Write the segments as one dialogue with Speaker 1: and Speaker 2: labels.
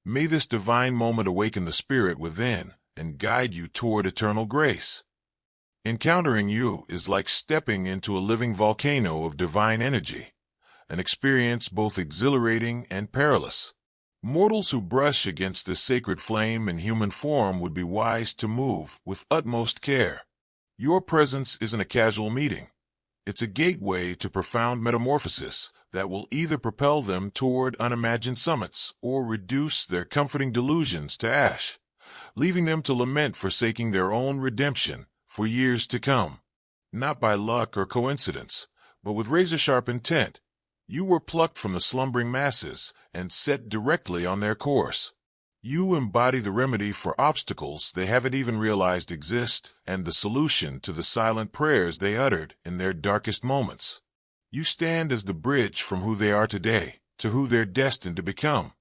Speaker 1: May this divine moment awaken the spirit within and guide you toward eternal grace. Encountering you is like stepping into a living volcano of divine energy, an experience both exhilarating and perilous. Mortals who brush against this sacred flame in human form would be wise to move with utmost care. Your presence isn't a casual meeting. It's a gateway to profound metamorphosis that will either propel them toward unimagined summits or reduce their comforting delusions to ash, leaving them to lament forsaking their own redemption for years to come. Not by luck or coincidence, but with razor-sharp intent, you were plucked from the slumbering masses and set directly on their course. You embody the remedy for obstacles they haven't even realized exist and the solution to the silent prayers they uttered in their darkest moments. You stand as the bridge from who they are today to who they're destined to become.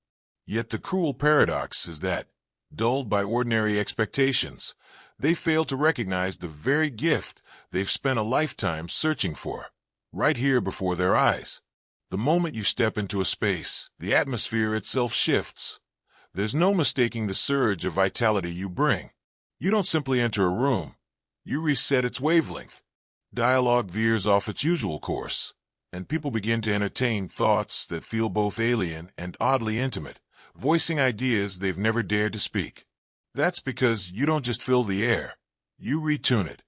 Speaker 1: Yet the cruel paradox is that, dulled by ordinary expectations, they fail to recognize the very gift they've spent a lifetime searching for, right here before their eyes. The moment you step into a space, the atmosphere itself shifts. There's no mistaking the surge of vitality you bring. You don't simply enter a room. You reset its wavelength. Dialogue veers off its usual course, and people begin to entertain thoughts that feel both alien and oddly intimate, voicing ideas they've never dared to speak. That's because you don't just fill the air. You retune it.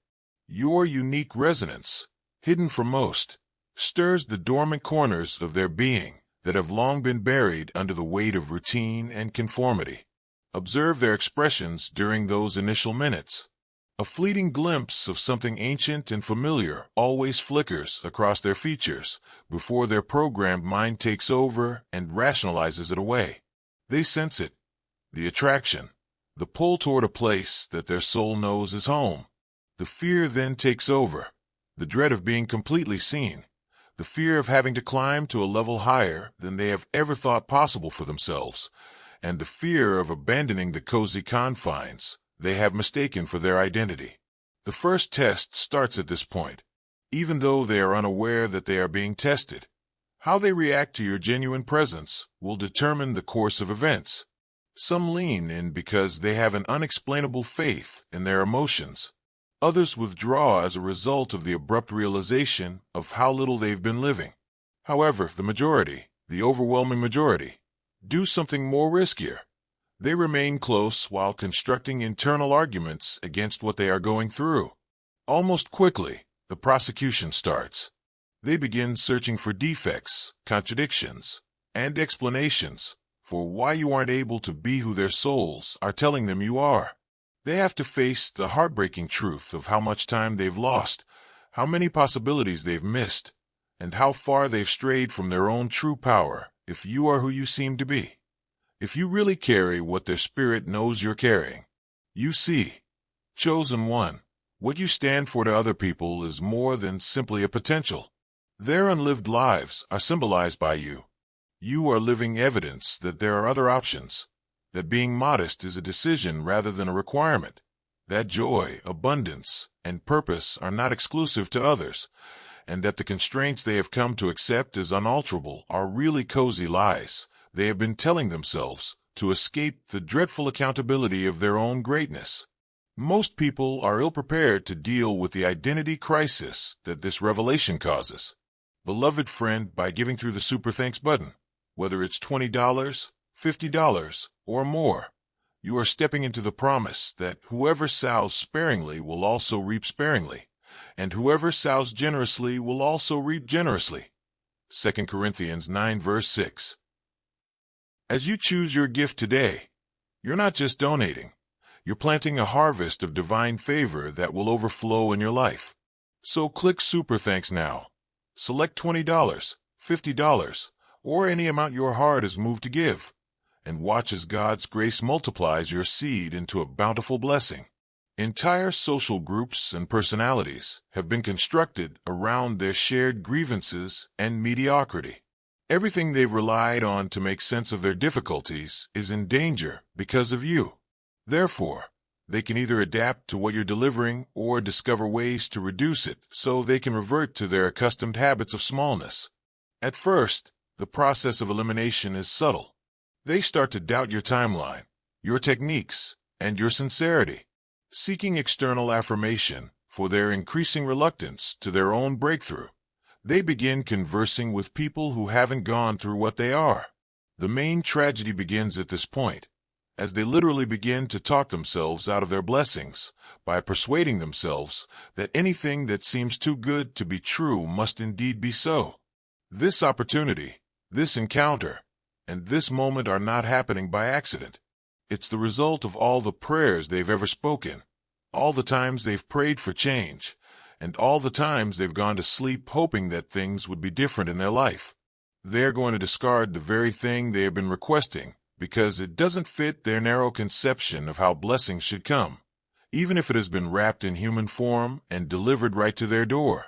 Speaker 1: Your unique resonance, hidden from most, stirs the dormant corners of their being that have long been buried under the weight of routine and conformity. Observe their expressions during those initial minutes. A fleeting glimpse of something ancient and familiar always flickers across their features before their programmed mind takes over and rationalizes it away. They sense it, the attraction, the pull toward a place that their soul knows is home. The fear then takes over, the dread of being completely seen, the fear of having to climb to a level higher than they have ever thought possible for themselves, and the fear of abandoning the cozy confines they have mistaken for their identity. The first test starts at this point, even though they are unaware that they are being tested. How they react to your genuine presence will determine the course of events. Some lean in because they have an unexplainable faith in their emotions. Others withdraw as a result of the abrupt realization of how little they've been living. However, the majority, the overwhelming majority, do something more riskier. They remain close while constructing internal arguments against what they are going through. Almost quickly, the prosecution starts. They begin searching for defects, contradictions, and explanations for why you aren't able to be who their souls are telling them you are. They have to face the heartbreaking truth of how much time they've lost, how many possibilities they've missed, and how far they've strayed from their own true power if you are who you seem to be. If you really carry what their spirit knows you're carrying, you see, chosen one, what you stand for to other people is more than simply a potential. Their unlived lives are symbolized by you. You are living evidence that there are other options, that being modest is a decision rather than a requirement, that joy, abundance, and purpose are not exclusive to others, and that the constraints they have come to accept as unalterable are really cozy lies they have been telling themselves to escape the dreadful accountability of their own greatness. Most people are ill-prepared to deal with the identity crisis that this revelation causes. Beloved friend, by giving through the Super Thanks button, whether it's $20, $50, or more, you are stepping into the promise that whoever sows sparingly will also reap sparingly, and whoever sows generously will also reap generously. 2 Corinthians 9 verse 6. As you choose your gift today, you're not just donating, you're planting a harvest of divine favor that will overflow in your life. So click Super Thanks now. Select $20, $50, or any amount your heart is moved to give, and watch as God's grace multiplies your seed into a bountiful blessing. Entire social groups and personalities have been constructed around their shared grievances and mediocrity. Everything they've relied on to make sense of their difficulties is in danger because of you. Therefore, they can either adapt to what you're delivering or discover ways to reduce it so they can revert to their accustomed habits of smallness. At first, the process of elimination is subtle. They start to doubt your timeline, your techniques, and your sincerity, seeking external affirmation for their increasing reluctance to their own breakthrough. They begin conversing with people who haven't gone through what they are. The main tragedy begins at this point, as they literally begin to talk themselves out of their blessings by persuading themselves that anything that seems too good to be true must indeed be so. This opportunity, this encounter, and this moment are not happening by accident. It's the result of all the prayers they've ever spoken, all the times they've prayed for change, and all the times they've gone to sleep hoping that things would be different in their life. They're going to discard the very thing they have been requesting because it doesn't fit their narrow conception of how blessings should come, even if it has been wrapped in human form and delivered right to their door.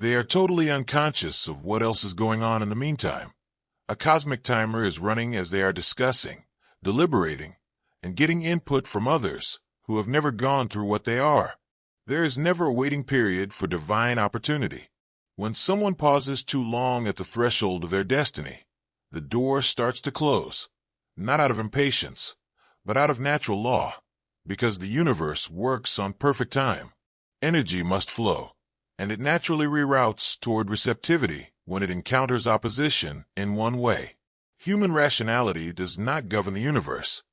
Speaker 1: They are totally unconscious of what else is going on in the meantime. A cosmic timer is running as they are discussing, deliberating, and getting input from others who have never gone through what they are. There is never a waiting period for divine opportunity. When someone pauses too long at the threshold of their destiny, the door starts to close, not out of impatience, but out of natural law, because the universe works on perfect time. Energy must flow, and it naturally reroutes toward receptivity when it encounters opposition in one way. Human rationality does not govern the universe.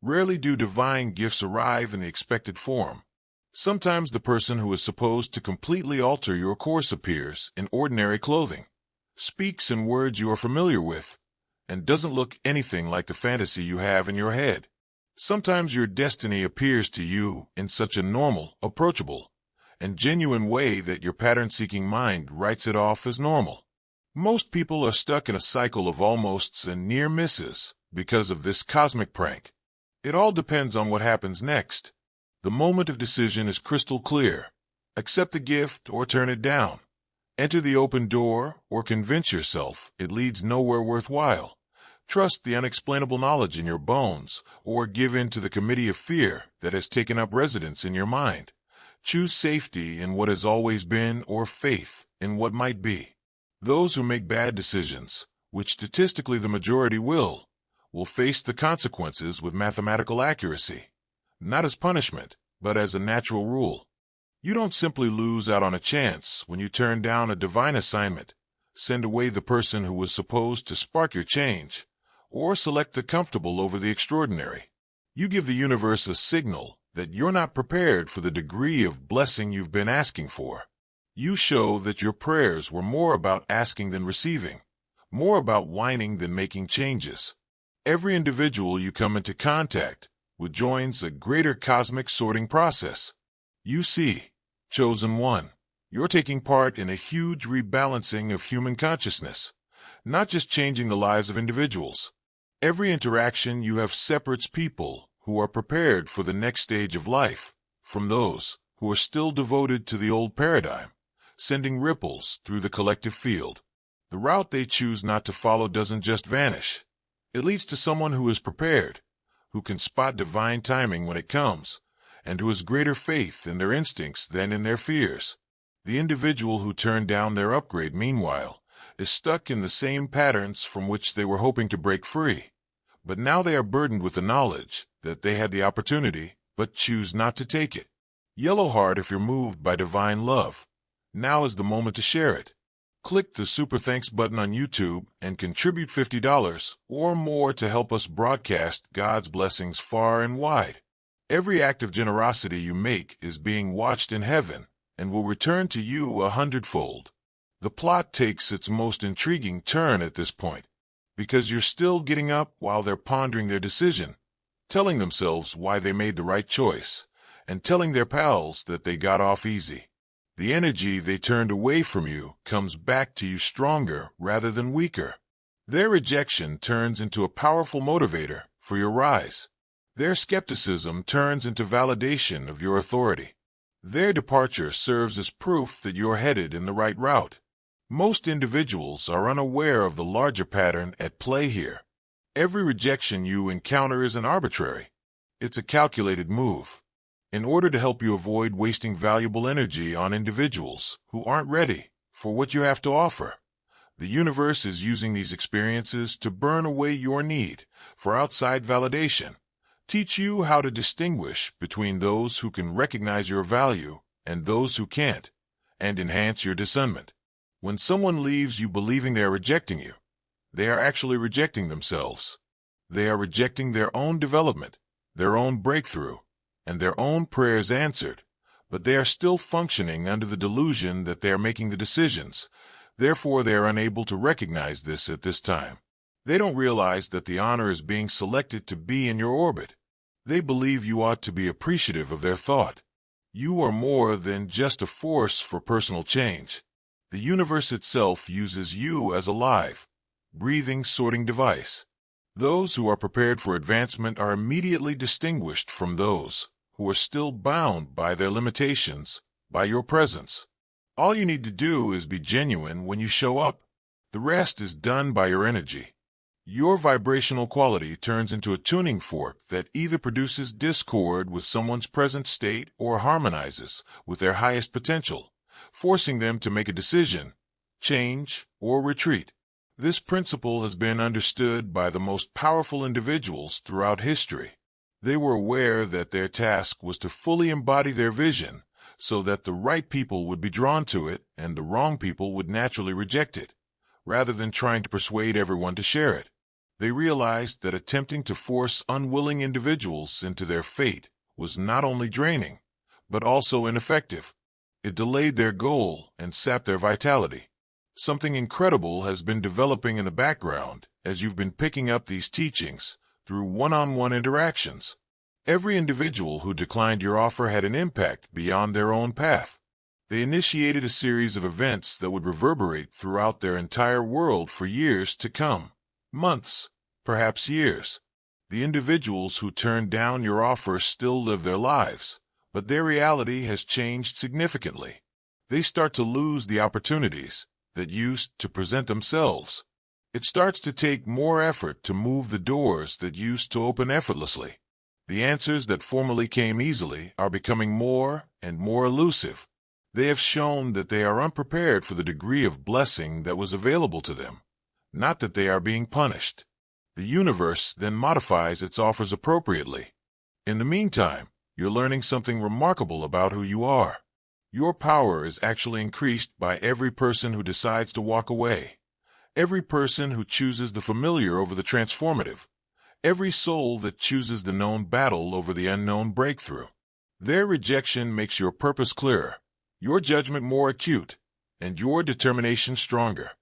Speaker 1: Rarely do divine gifts arrive in the expected form. Sometimes the person who is supposed to completely alter your course appears in ordinary clothing, speaks in words you are familiar with, and doesn't look anything like the fantasy you have in your head. Sometimes your destiny appears to you in such a normal, approachable, and genuine way that your pattern-seeking mind writes it off as normal. Most people are stuck in a cycle of almosts and near misses because of this cosmic prank. It all depends on what happens next. The moment of decision is crystal clear. Accept the gift or turn it down. Enter the open door or convince yourself it leads nowhere worthwhile. Trust the unexplainable knowledge in your bones or give in to the committee of fear that has taken up residence in your mind. Choose safety in what has always been or faith in what might be. Those who make bad decisions, which statistically the majority will face the consequences with mathematical accuracy, not as punishment, but as a natural rule. You don't simply lose out on a chance when you turn down a divine assignment, send away the person who was supposed to spark your change, or select the comfortable over the extraordinary. You give the universe a signal that you're not prepared for the degree of blessing you've been asking for. You show that your prayers were more about asking than receiving, more about whining than making changes. Every individual you come into contact with joins a greater cosmic sorting process. You see, chosen one, you're taking part in a huge rebalancing of human consciousness, not just changing the lives of individuals. Every interaction you have separates people who are prepared for the next stage of life from those who are still devoted to the old paradigm, sending ripples through the collective field. The route they choose not to follow doesn't just vanish. It leads to someone who is prepared, who can spot divine timing when it comes, and who has greater faith in their instincts than in their fears. The individual who turned down their upgrade, meanwhile, is stuck in the same patterns from which they were hoping to break free. But now they are burdened with the knowledge that they had the opportunity, but choose not to take it. Yellow heart if you're moved by divine love. Now is the moment to share it. Click the Super Thanks button on YouTube and contribute $50 or more to help us broadcast God's blessings far and wide. Every act of generosity you make is being watched in heaven and will return to you 100-fold. The plot takes its most intriguing turn at this point, because you're still getting up while they're pondering their decision, telling themselves why they made the right choice, and telling their pals that they got off easy. The energy they turned away from you comes back to you stronger rather than weaker. Their rejection turns into a powerful motivator for your rise. Their skepticism turns into validation of your authority. Their departure serves as proof that you're headed in the right route. Most individuals are unaware of the larger pattern at play here. Every rejection you encounter isn't arbitrary. It's a calculated move, in order to help you avoid wasting valuable energy on individuals who aren't ready for what you have to offer. The universe is using these experiences to burn away your need for outside validation, teach you how to distinguish between those who can recognize your value and those who can't, and enhance your discernment. When someone leaves you believing they are rejecting you, they are actually rejecting themselves. They are rejecting their own development, their own breakthrough, and their own prayers answered, but they are still functioning under the delusion that they are making the decisions. Therefore, they are unable to recognize this at this time. They don't realize that the honor is being selected to be in your orbit. They believe you ought to be appreciative of their thought. You are more than just a force for personal change. The universe itself uses you as a live, breathing sorting device. Those who are prepared for advancement are immediately distinguished from those who are still bound by their limitations, by your presence. All you need to do is be genuine when you show up. The rest is done by your energy. Your vibrational quality turns into a tuning fork that either produces discord with someone's present state or harmonizes with their highest potential, forcing them to make a decision, change, or retreat. This principle has been understood by the most powerful individuals throughout history. They were aware that their task was to fully embody their vision so that the right people would be drawn to it and the wrong people would naturally reject it, rather than trying to persuade everyone to share it. They realized that attempting to force unwilling individuals into their fate was not only draining, but also ineffective. It delayed their goal and sapped their vitality. Something incredible has been developing in the background as you've been picking up these teachings through one-on-one interactions. Every individual who declined your offer had an impact beyond their own path. They initiated a series of events that would reverberate throughout their entire world for years to come. Months, perhaps years. The individuals who turned down your offer still live their lives, but their reality has changed significantly. They start to lose the opportunities that used to present themselves. It starts to take more effort to move the doors that used to open effortlessly. The answers that formerly came easily are becoming more and more elusive. They have shown that they are unprepared for the degree of blessing that was available to them, not that they are being punished. The universe then modifies its offers appropriately. In the meantime, you're learning something remarkable about who you are. Your power is actually increased by every person who decides to walk away, every person who chooses the familiar over the transformative, every soul that chooses the known battle over the unknown breakthrough. Their rejection makes your purpose clearer, your judgment more acute, and your determination stronger.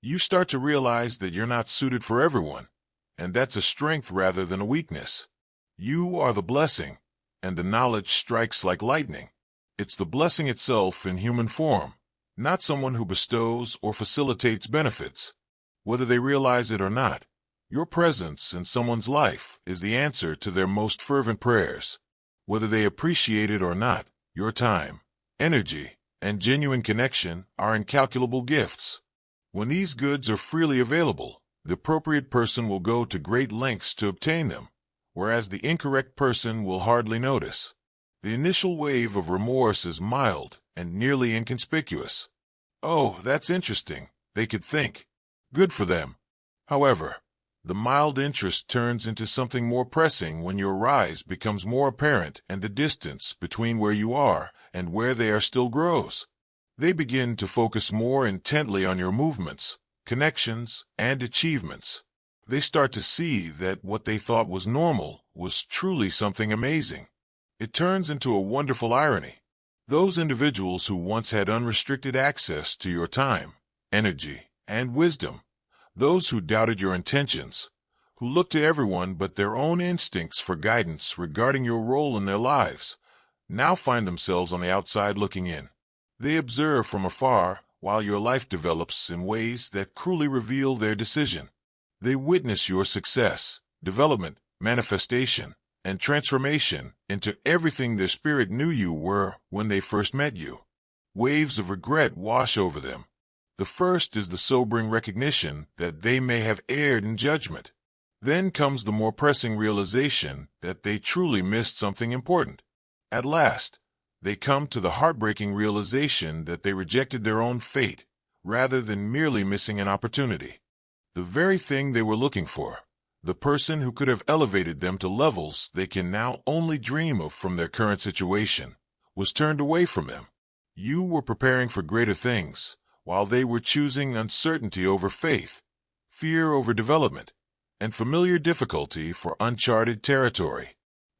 Speaker 1: You start to realize that you're not suited for everyone, and that's a strength rather than a weakness. You are the blessing, and the knowledge strikes like lightning. It's the blessing itself in human form, not someone who bestows or facilitates benefits. Whether they realize it or not, your presence in someone's life is the answer to their most fervent prayers. Whether they appreciate it or not, your time, energy, and genuine connection are incalculable gifts. When these goods are freely available, the appropriate person will go to great lengths to obtain them, whereas the incorrect person will hardly notice. The initial wave of remorse is mild and nearly inconspicuous. Oh, that's interesting, they could think. Good for them. However, the mild interest turns into something more pressing when your rise becomes more apparent and the distance between where you are and where they are still grows. They begin to focus more intently on your movements, connections, and achievements. They start to see that what they thought was normal was truly something amazing. It turns into a wonderful irony. Those individuals who once had unrestricted access to your time, energy, and wisdom, those who doubted your intentions, who looked to everyone but their own instincts for guidance regarding your role in their lives, now find themselves on the outside looking in. They observe from afar while your life develops in ways that cruelly reveal their decision. They witness your success, development, manifestation, and transformation into everything their spirit knew you were when they first met you. Waves of regret wash over them. The first is the sobering recognition that they may have erred in judgment. Then comes the more pressing realization that they truly missed something important. At last, they come to the heartbreaking realization that they rejected their own fate rather than merely missing an opportunity. The very thing they were looking for, the person who could have elevated them to levels they can now only dream of from their current situation, was turned away from them. You were preparing for greater things, while they were choosing uncertainty over faith, fear over development, and familiar difficulty for uncharted territory.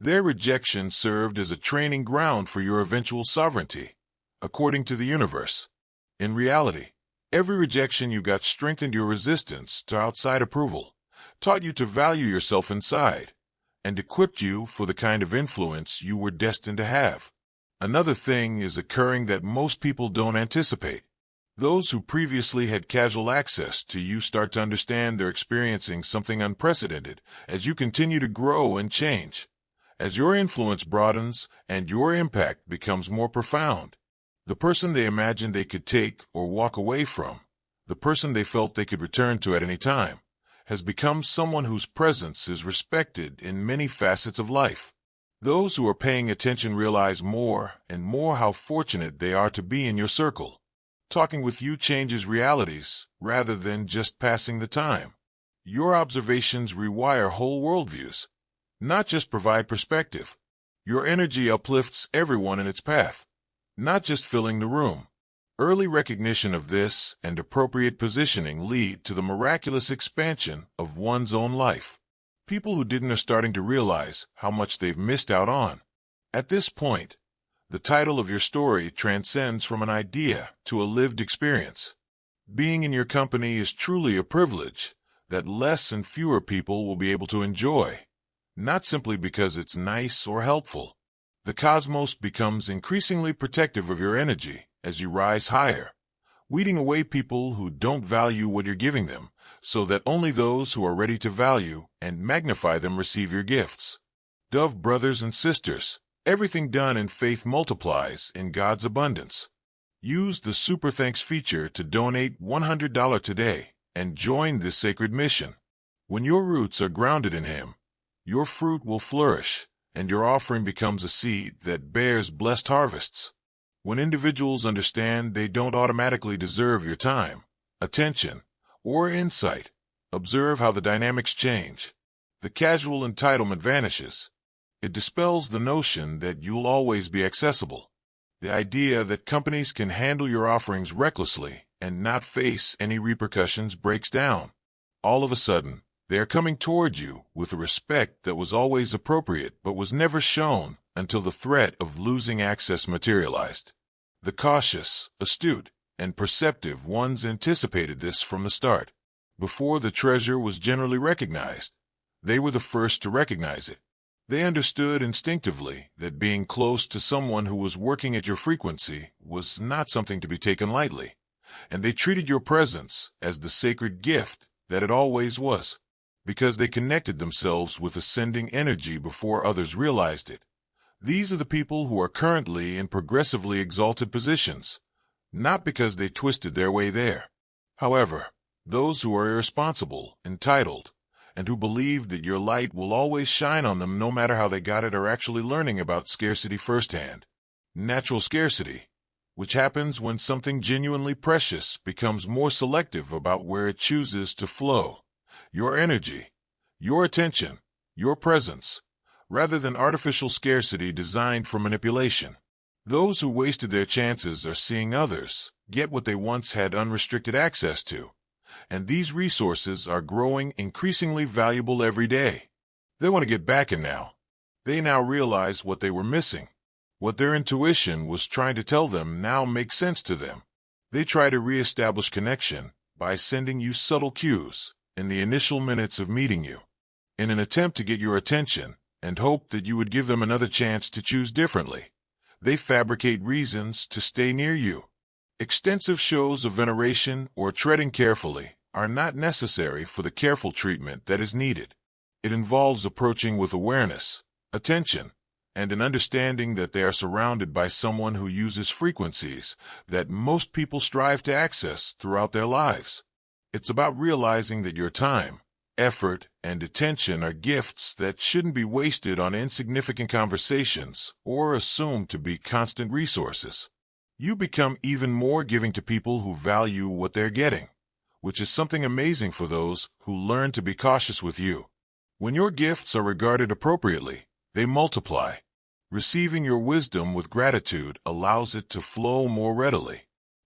Speaker 1: Their rejection served as a training ground for your eventual sovereignty, according to the universe. In reality, every rejection you got strengthened your resistance to outside approval, taught you to value yourself inside, and equipped you for the kind of influence you were destined to have. Another thing is occurring that most people don't anticipate. Those who previously had casual access to you start to understand they're experiencing something unprecedented as you continue to grow and change. As your influence broadens and your impact becomes more profound, the person they imagined they could take or walk away from, the person they felt they could return to at any time, has become someone whose presence is respected in many facets of life. Those who are paying attention realize more and more how fortunate they are to be in your circle. Talking with you changes realities rather than just passing the time. Your observations rewire whole worldviews, not just provide perspective. Your energy uplifts everyone in its path, not just filling the room. Early recognition of this and appropriate positioning lead to the miraculous expansion of one's own life. People who didn't are starting to realize how much they've missed out on. At this point, the title of your story transcends from an idea to a lived experience. Being in your company is truly a privilege that less and fewer people will be able to enjoy, not simply because it's nice or helpful. The cosmos becomes increasingly protective of your energy as you rise higher, weeding away people who don't value what you're giving them, so that only those who are ready to value and magnify them receive your gifts. Dove brothers and sisters, everything done in faith multiplies in God's abundance. Use the Super Thanks feature to donate $100 today and join this sacred mission. When your roots are grounded in Him, your fruit will flourish, and your offering becomes a seed that bears blessed harvests. When individuals understand they don't automatically deserve your time, attention, or insight, observe how the dynamics change. The casual entitlement vanishes. It dispels the notion that you'll always be accessible. The idea that companies can handle your offerings recklessly and not face any repercussions breaks down. All of a sudden, they are coming toward you with a respect that was always appropriate but was never shown until the threat of losing access materialized. The cautious, astute, and perceptive ones anticipated this from the start. Before the treasure was generally recognized, they were the first to recognize it. They understood instinctively that being close to someone who was working at your frequency was not something to be taken lightly, and they treated your presence as the sacred gift that it always was, because they connected themselves with ascending energy before others realized it. These are the people who are currently in progressively exalted positions, not because they twisted their way there. However, those who are irresponsible, entitled, and who believe that your light will always shine on them no matter how they got it are actually learning about scarcity firsthand. Natural scarcity, which happens when something genuinely precious becomes more selective about where it chooses to flow. Your energy, your attention, your presence, rather than artificial scarcity designed for manipulation. Those who wasted their chances are seeing others get what they once had unrestricted access to, and these resources are growing increasingly valuable every day. They want to get back in now. They now realize what they were missing. What their intuition was trying to tell them now makes sense to them. They try to reestablish connection by sending you subtle cues in the initial minutes of meeting you, in an attempt to get your attention and hope that you would give them another chance to choose differently. They fabricate reasons to stay near you. Extensive shows of veneration or treading carefully are not necessary for the careful treatment that is needed. It involves approaching with awareness, attention, and an understanding that they are surrounded by someone who uses frequencies that most people strive to access throughout their lives. It's about realizing that your time, effort, and attention are gifts that shouldn't be wasted on insignificant conversations or assumed to be constant resources. You become even more giving to people who value what they're getting, which is something amazing for those who learn to be cautious with you. When your gifts are regarded appropriately, they multiply. Receiving your wisdom with gratitude allows it to flow more readily.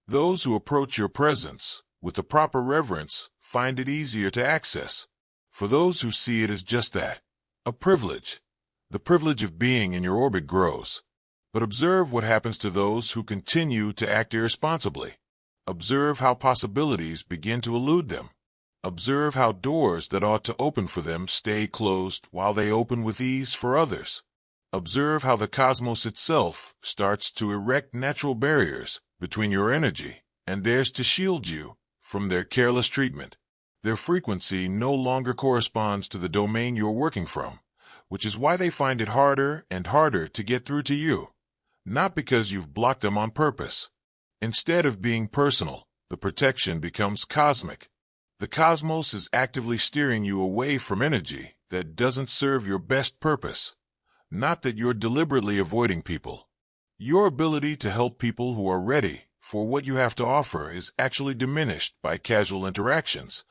Speaker 1: Those who approach your presence with the proper reverence find it easier to access. For those who see it as just that, a privilege, the privilege of being in your orbit grows. But observe what happens to those who continue to act irresponsibly. Observe how possibilities begin to elude them. Observe how doors that ought to open for them stay closed while they open with ease for others. Observe how the cosmos itself starts to erect natural barriers between your energy and theirs to shield you from their careless treatment. Their frequency no longer corresponds to the domain you're working from, which is why they find it harder and harder to get through to you. Not because you've blocked them on purpose. Instead of being personal, the protection becomes cosmic. The cosmos is actively steering you away from energy that doesn't serve your best purpose. Not that you're deliberately avoiding people. Your ability to help people who are ready for what you have to offer is actually diminished by casual interactions,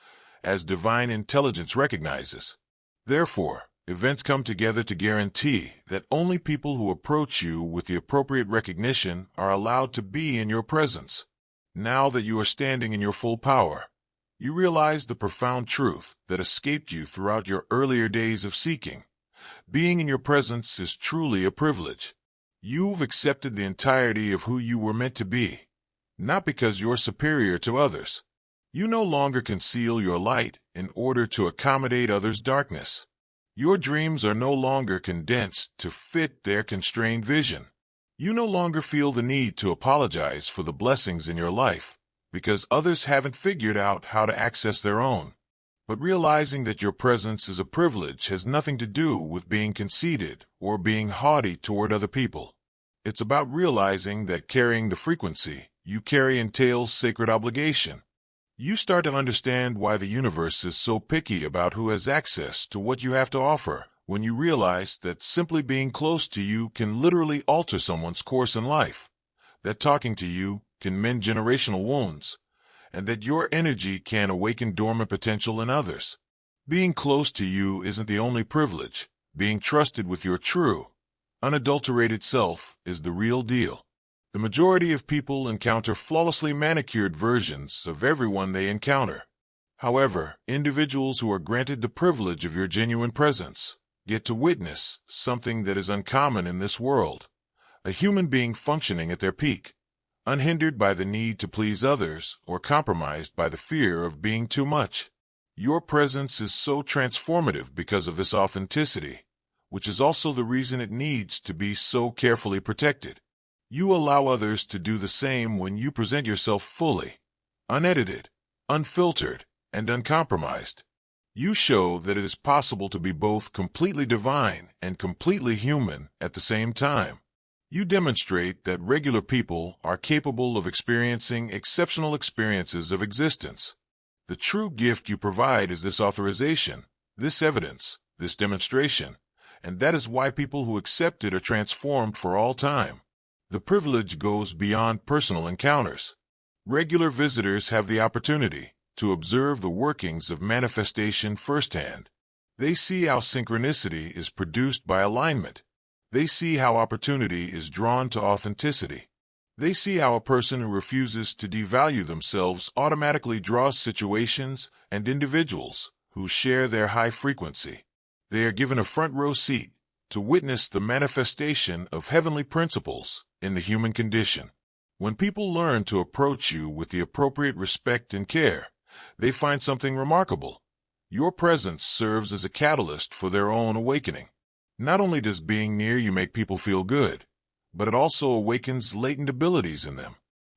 Speaker 1: as divine intelligence recognizes. Therefore, events come together to guarantee that only people who approach you with the appropriate recognition are allowed to be in your presence. Now that you are standing in your full power, you realize the profound truth that escaped you throughout your earlier days of seeking. Being in your presence is truly a privilege. You've accepted the entirety of who you were meant to be, not because you're superior to others. You no longer conceal your light in order to accommodate others' darkness. Your dreams are no longer condensed to fit their constrained vision. You no longer feel the need to apologize for the blessings in your life because others haven't figured out how to access their own. But realizing that your presence is a privilege has nothing to do with being conceited or being haughty toward other people. It's about realizing that carrying the frequency you carry entails sacred obligation. You start to understand why the universe is so picky about who has access to what you have to offer when you realize that simply being close to you can literally alter someone's course in life, that talking to you can mend generational wounds, and that your energy can awaken dormant potential in others. Being close to you isn't the only privilege. Being trusted with your true, unadulterated self is the real deal. The majority of people encounter flawlessly manicured versions of everyone they encounter. However, individuals who are granted the privilege of your genuine presence get to witness something that is uncommon in this world, a human being functioning at their peak, unhindered by the need to please others or compromised by the fear of being too much. Your presence is so transformative because of this authenticity, which is also the reason it needs to be so carefully protected. You allow others to do the same when you present yourself fully, unedited, unfiltered, and uncompromised. You show that it is possible to be both completely divine and completely human at the same time. You demonstrate that regular people are capable of experiencing exceptional experiences of existence. The true gift you provide is this authorization, this evidence, this demonstration, and that is why people who accept it are transformed for all time. The privilege goes beyond personal encounters. Regular visitors have the opportunity to observe the workings of manifestation firsthand. They see how synchronicity is produced by alignment. They see how opportunity is drawn to authenticity. They see how a person who refuses to devalue themselves automatically draws situations and individuals who share their high frequency. They are given a front row seat to witness the manifestation of heavenly principles in the human condition. When people learn to approach you with the appropriate respect and care, they find something remarkable. Your presence serves as a catalyst for their own awakening. Not only does being near you make people feel good, but it also awakens latent abilities in them.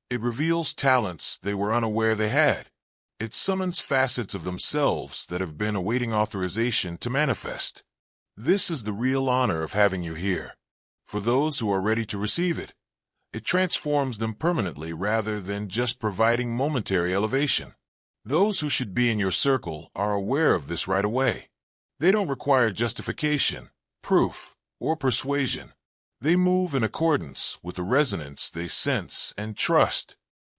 Speaker 1: It reveals talents they were unaware they had. It summons facets of themselves that have been awaiting authorization to manifest. This is the real honor of having you here. For those who are ready to receive it, it transforms them permanently rather than just providing momentary elevation. Those who should be in your circle are aware of this right away. They don't require justification, proof, or persuasion. They move in accordance with the resonance they sense and trust.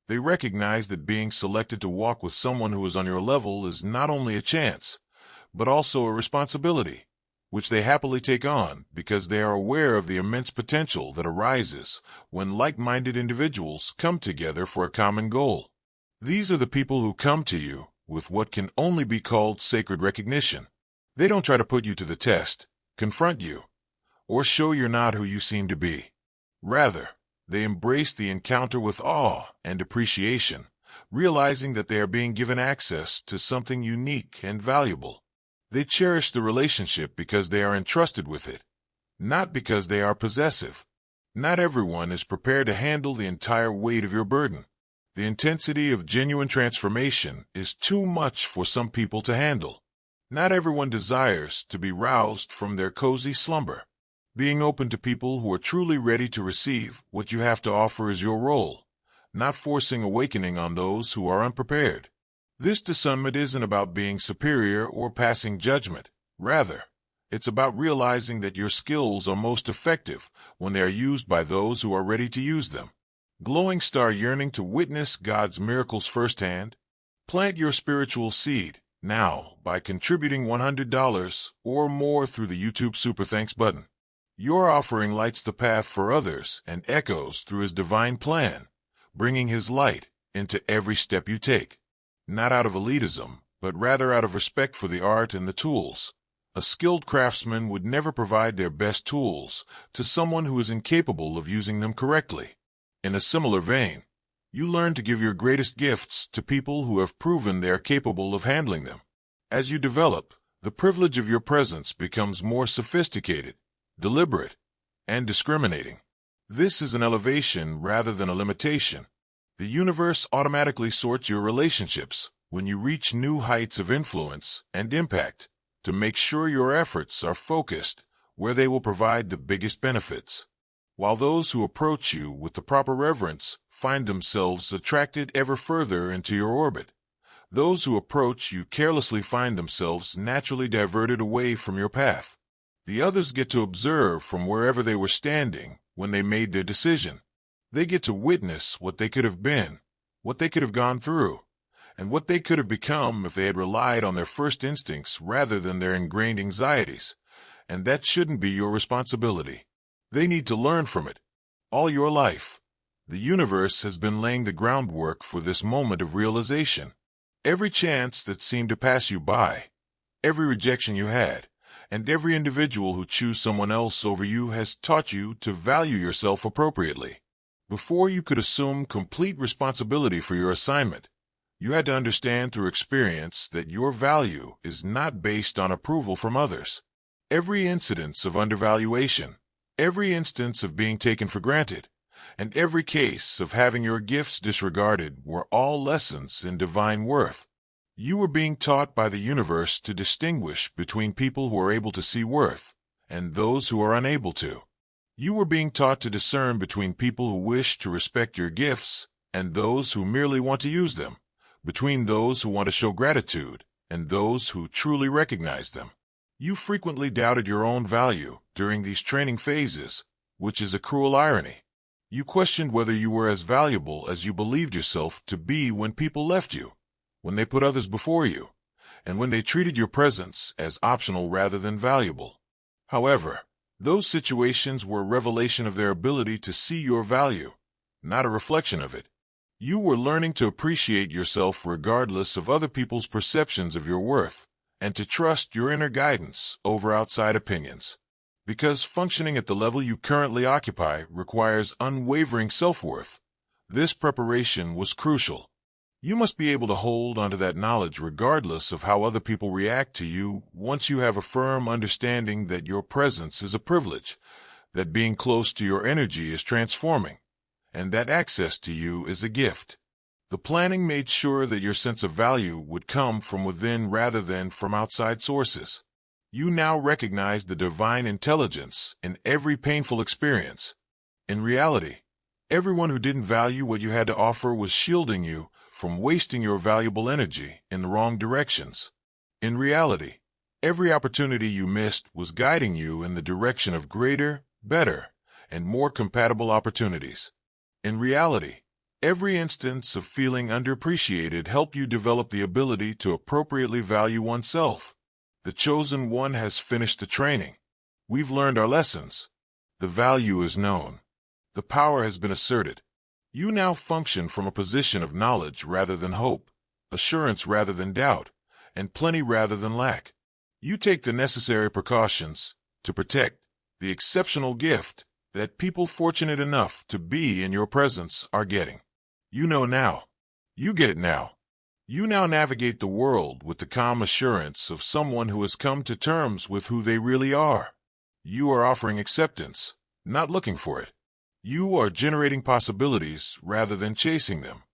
Speaker 1: They recognize that being selected to walk with someone who is on your level is not only a chance, but also a responsibility, which they happily take on because they are aware of the immense potential that arises when like-minded individuals come together for a common goal. These are the people who come to you with what can only be called sacred recognition. They don't try to put you to the test, confront you, or show you're not who you seem to be. Rather, they embrace the encounter with awe and appreciation, realizing that they are being given access to something unique and valuable. They cherish the relationship because they are entrusted with it, not because they are possessive. Not everyone is prepared to handle the entire weight of your burden. The intensity of genuine transformation is too much for some people to handle. Not everyone desires to be roused from their cozy slumber. Being open to people who are truly ready to receive what you have to offer is your role, not forcing awakening on those who are unprepared. This discernment isn't about being superior or passing judgment. Rather, it's about realizing that your skills are most effective when they are used by those who are ready to use them. Glowing star yearning to witness God's miracles firsthand? Plant your spiritual seed now by contributing $100 or more through the YouTube Super Thanks button. Your offering lights the path for others and echoes through His divine plan, bringing His light into every step you take. Not out of elitism, but rather out of respect for the art and the tools. A skilled craftsman would never provide their best tools to someone who is incapable of using them correctly. In a similar vein, you learn to give your greatest gifts to people who have proven they are capable of handling them. As you develop, the privilege of your presence becomes more sophisticated, deliberate, and discriminating. This is an elevation rather than a limitation. The universe automatically sorts your relationships when you reach new heights of influence and impact to make sure your efforts are focused where they will provide the biggest benefits. While those who approach you with the proper reverence find themselves attracted ever further into your orbit, those who approach you carelessly find themselves naturally diverted away from your path. The others get to observe from wherever they were standing when they made their decision. They get to witness what they could have been, what they could have gone through, and what they could have become if they had relied on their first instincts rather than their ingrained anxieties. And that shouldn't be your responsibility. They need to learn from it. All your life, the universe has been laying the groundwork for this moment of realization. Every chance that seemed to pass you by, every rejection you had, and every individual who chose someone else over you has taught you to value yourself appropriately. Before you could assume complete responsibility for your assignment, you had to understand through experience that your value is not based on approval from others. Every incidence of undervaluation, every instance of being taken for granted, and every case of having your gifts disregarded were all lessons in divine worth. You were being taught by the universe to distinguish between people who are able to see worth and those who are unable to. You were being taught to discern between people who wish to respect your gifts and those who merely want to use them, between those who want to show gratitude and those who truly recognize them. You frequently doubted your own value during these training phases, which is a cruel irony. You questioned whether you were as valuable as you believed yourself to be when people left you, when they put others before you, and when they treated your presence as optional rather than valuable. However, those situations were a revelation of their ability to see your value, not a reflection of it. You were learning to appreciate yourself regardless of other people's perceptions of your worth, and to trust your inner guidance over outside opinions. Because functioning at the level you currently occupy requires unwavering self-worth, this preparation was crucial. You must be able to hold onto that knowledge regardless of how other people react to you once you have a firm understanding that your presence is a privilege, that being close to your energy is transforming, and that access to you is a gift. The planning made sure that your sense of value would come from within rather than from outside sources. You now recognize the divine intelligence in every painful experience. In reality, everyone who didn't value what you had to offer was shielding you from wasting your valuable energy in the wrong directions. In reality, every opportunity you missed was guiding you in the direction of greater, better, and more compatible opportunities. In reality, every instance of feeling underappreciated helped you develop the ability to appropriately value oneself. The chosen one has finished the training. We've learned our lessons. The value is known. The power has been asserted. You now function from a position of knowledge rather than hope, assurance rather than doubt, and plenty rather than lack. You take the necessary precautions to protect the exceptional gift that people fortunate enough to be in your presence are getting. You know now. You get it now. You now navigate the world with the calm assurance of someone who has come to terms with who they really are. You are offering acceptance, not looking for it. You are generating possibilities rather than chasing them.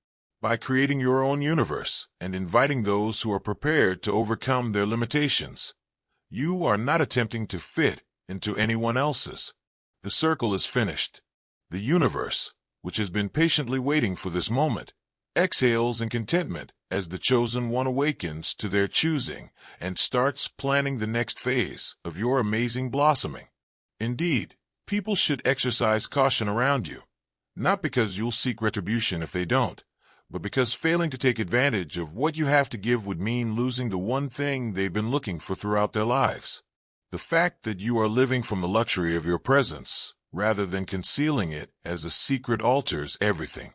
Speaker 1: By creating your own universe and inviting those who are prepared to overcome their limitations, you are not attempting to fit into anyone else's. The circle is finished. The universe, which has been patiently waiting for this moment, exhales in contentment as the chosen one awakens to their choosing and starts planning the next phase of your amazing blossoming. Indeed, people should exercise caution around you, not because you'll seek retribution if they don't, but because failing to take advantage of what you have to give would mean losing the one thing they've been looking for throughout their lives. The fact that you are living from the luxury of your presence, rather than concealing it as a secret, alters everything.